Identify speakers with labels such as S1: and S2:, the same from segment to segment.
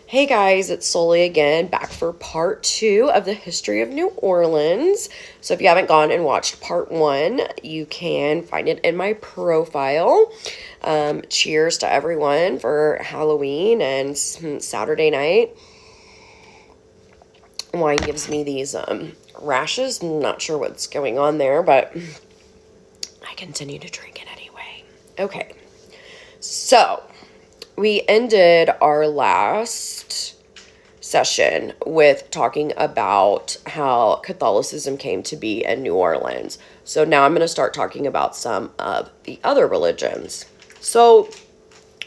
S1: Hey guys, it's Sully again, back for part two of the history of New Orleans. So if you haven't gone and watched part one, you can find it in my profile. Cheers to everyone for Halloween and Saturday night. Wine gives me these rashes. I'm not sure what's going on there, but I continue to drink it anyway. Okay, so we ended our last session with talking about how Catholicism came to be in New Orleans. So now I'm going to start talking about some of the other religions. So,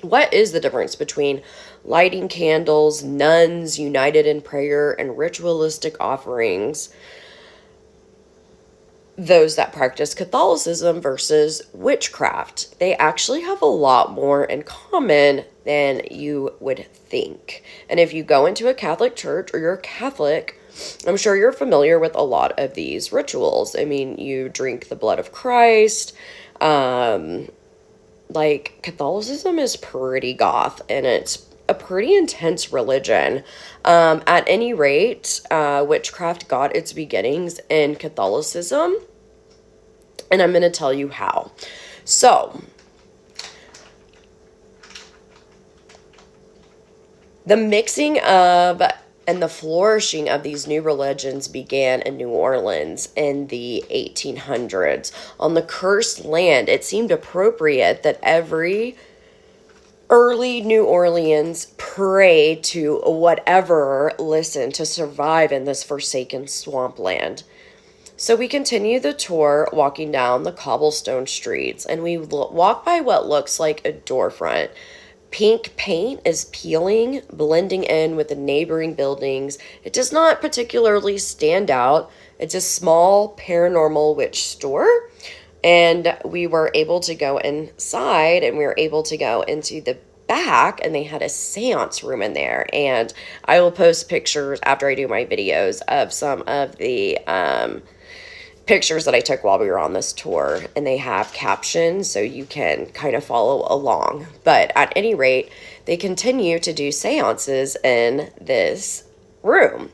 S1: what is the difference between lighting candles, nuns united in prayer, and ritualistic offerings? Those that practice Catholicism versus witchcraft. They actually have a lot more in common than you would think. And if you go into a Catholic church or you're Catholic, I'm sure you're familiar with a lot of these rituals. I mean, you drink the blood of Christ. Catholicism is pretty goth, and it's a pretty intense religion. At any rate, witchcraft got its beginnings in Catholicism, and I'm going to tell you how. So, the mixing of and the flourishing of these new religions began in New Orleans in the 1800s. On the cursed land, it seemed appropriate that every early New Orleans pray to whatever listened to survive in this forsaken swampland. So we continue the tour walking down the cobblestone streets, and we walk by what looks like a door front. Pink paint is peeling, blending in with the neighboring buildings. It does not particularly stand out. It's a small paranormal witch store. And we were able to go inside, and we were able to go into the back, and they had a seance room in there. And I will post pictures after I do my videos of some of the pictures that I took while we were on this tour, and they have captions so you can kind of follow along. But at any rate, they continue to do seances in this room.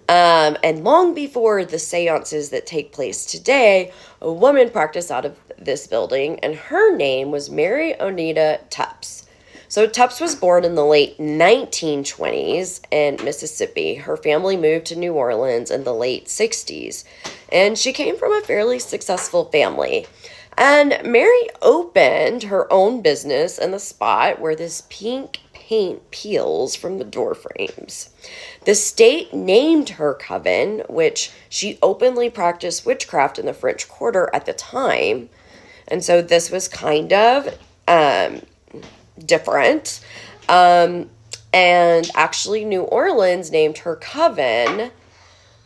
S1: And long before the seances that take place today, a woman practiced out of this building, and her name was Mary Onita Tupps. So Tupps was born in the late 1920s in Mississippi. Her family moved to New Orleans in the late 60s, and she came from a fairly successful family. And Mary opened her own business in the spot where this pink paint peels from the door frames. The state named her coven, which she openly practiced witchcraft in the French Quarter at the time. And so this was kind of different. And actually, New Orleans named her coven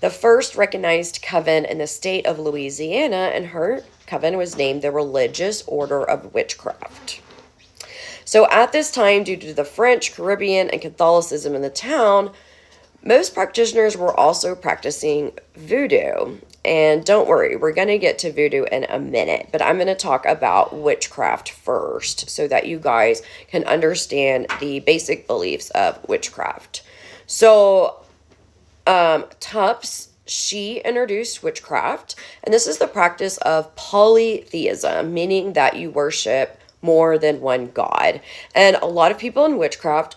S1: the first recognized coven in the state of Louisiana, and her coven was named the Religious Order of Witchcraft. So at this time, due to the French, Caribbean, and Catholicism in the town, most practitioners were also practicing voodoo. And don't worry, we're going to get to voodoo in a minute, but I'm going to talk about witchcraft first so that you guys can understand the basic beliefs of witchcraft. So, Tupps, she introduced witchcraft, and this is the practice of polytheism, meaning that you worship more than one god. And a lot of people in witchcraft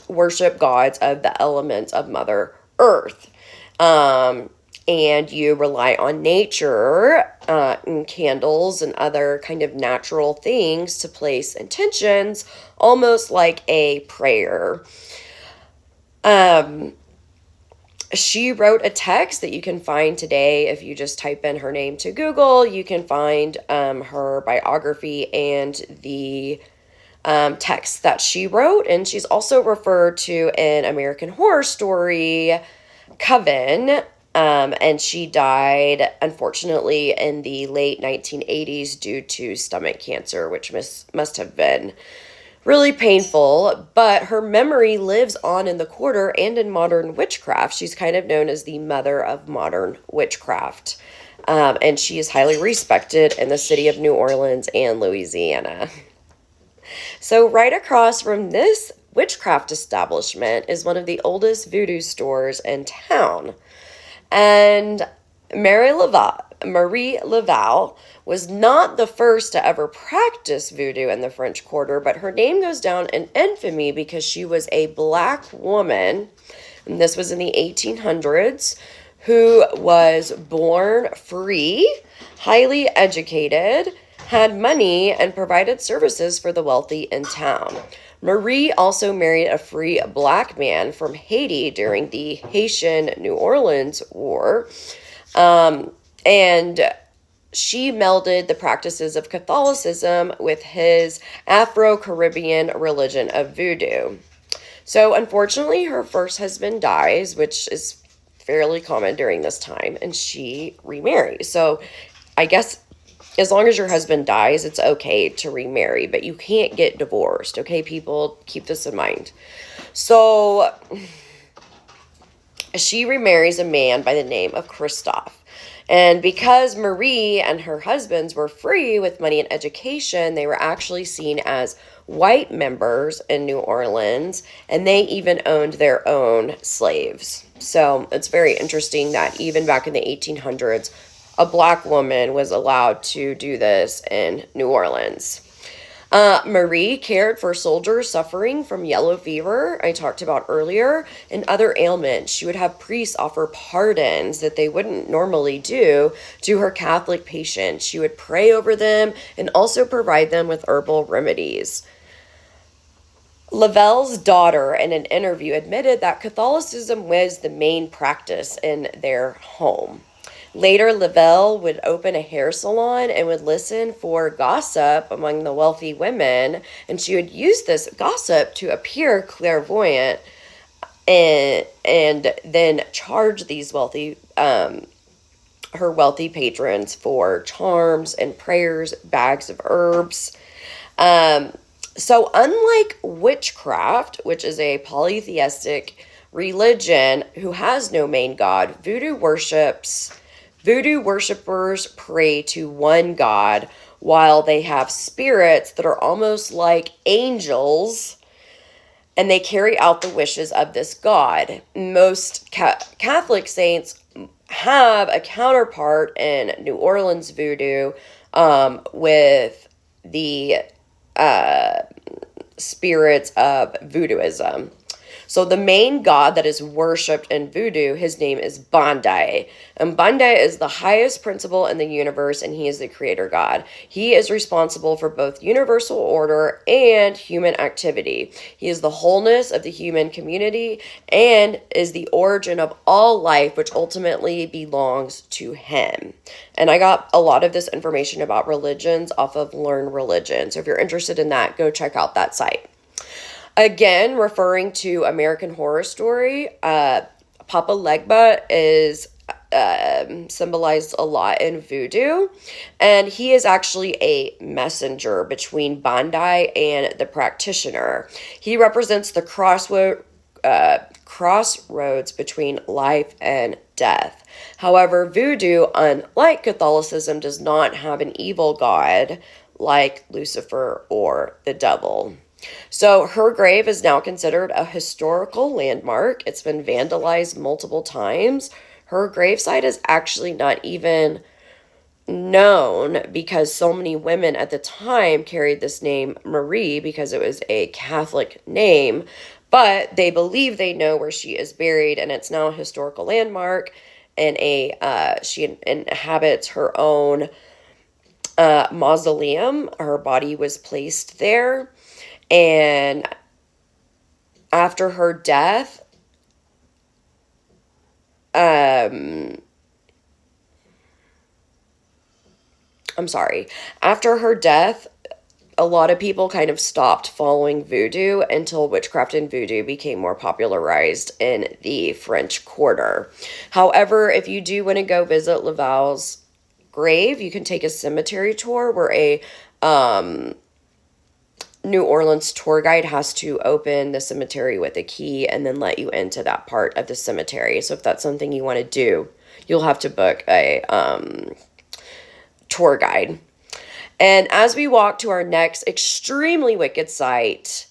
S1: worship gods of the elements of Mother Earth. And you rely on nature and candles and other kind of natural things to place intentions, almost like a prayer. She wrote a text that you can find today. If you just type in her name to Google, you can find her biography and the text that she wrote. And she's also referred to in American Horror Story Coven. And she died, unfortunately, in the late 1980s due to stomach cancer, which must have been really painful, but her memory lives on in the quarter and in modern witchcraft. She's kind of known as the mother of modern witchcraft. And she is highly respected in the city of New Orleans and Louisiana. So right across from this witchcraft establishment is one of the oldest voodoo stores in town. And Marie Laval was not the first to ever practice voodoo in the French Quarter, but her name goes down in infamy because she was a black woman, and this was in the 1800s, who was born free, highly educated, had money, and provided services for the wealthy in town. Marie also married a free black man from Haiti during the Haitian New Orleans War. And she melded the practices of Catholicism with his Afro-Caribbean religion of voodoo. So unfortunately, her first husband dies, which is fairly common during this time, and she remarries. So I guess as long as your husband dies, it's okay to remarry, but you can't get divorced. Okay, people, keep this in mind. So she remarries a man by the name of Christophe. And because Marie and her husbands were free with money and education, they were actually seen as white members in New Orleans, and they even owned their own slaves. So it's very interesting that even back in the 1800s, a black woman was allowed to do this in New Orleans. Marie cared for soldiers suffering from yellow fever, I talked about earlier, and other ailments. She would have priests offer pardons that they wouldn't normally do to her Catholic patients. She would pray over them and also provide them with herbal remedies. Lavelle's daughter, in an interview, admitted that Catholicism was the main practice in their home. Later, Lavelle would open a hair salon and would listen for gossip among the wealthy women, and she would use this gossip to appear clairvoyant and then charge these wealthy her wealthy patrons for charms and prayers, bags of herbs. So unlike witchcraft, which is a polytheistic religion who has no main god, voodoo worshippers pray to one god, while they have spirits that are almost like angels, and they carry out the wishes of this god. Most Catholic saints have a counterpart in New Orleans voodoo with the spirits of voodooism. So the main god that is worshipped in voodoo, his name is Bandai. And Bandai is the highest principle in the universe, and he is the creator god. He is responsible for both universal order and human activity. He is the wholeness of the human community and is the origin of all life, which ultimately belongs to him. And I got a lot of this information about religions off of Learn Religion. So if you're interested in that, go check out that site. Again, referring to American Horror Story, Papa Legba is symbolized a lot in voodoo, and he is actually a messenger between Bandai and the practitioner. He represents the crossroads between life and death. However, voodoo, unlike Catholicism, does not have an evil god like Lucifer or the devil. So her grave is now considered a historical landmark. It's been vandalized multiple times. Her gravesite is actually not even known because so many women at the time carried this name Marie because it was a Catholic name, but they believe they know where she is buried, and it's now a historical landmark, and she inhabits her own mausoleum. Her body was placed there. And after her death, after her death, a lot of people kind of stopped following voodoo until witchcraft and voodoo became more popularized in the French Quarter. However, if you do want to go visit Lavelle's grave, you can take a cemetery tour where a New Orleans tour guide has to open the cemetery with a key and then let you into that part of the cemetery. So if that's something you want to do, you'll have to book a tour guide. And as we walk to our next extremely wicked site,